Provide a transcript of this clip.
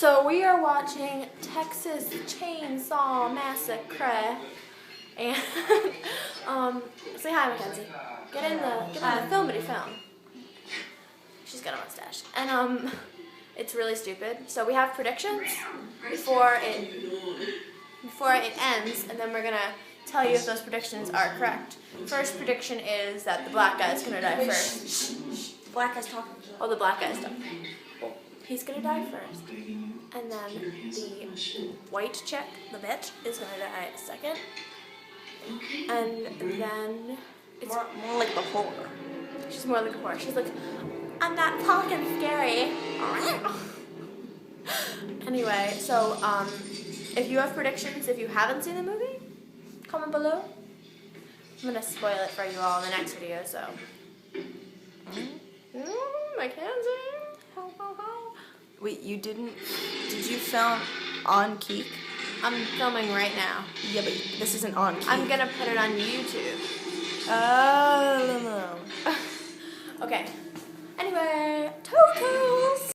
So we are watching Texas Chainsaw Massacre, and say hi, Mackenzie. Get in the filmity film. She's got a mustache, and it's really stupid. So we have predictions before it ends, and then we're gonna tell you if those predictions are correct. First prediction is that the black guy's gonna die first. Black guy's talking. Oh, the black guy's talking. Well, he's gonna die first. And then the white chick, the bitch, is gonna die second. And then it's more like the horror. She's more like a horror. She's like, I'm not talking scary. Anyway, so if you have predictions, if you haven't seen the movie, comment below. I'm gonna spoil it for you all in the next video, so. Mackenzie. Wait, you didn't? Did you film on Keek? I'm filming right now. Yeah, but this isn't on Keek. I'm gonna put it on YouTube. Oh. Okay. Anyway, Toto.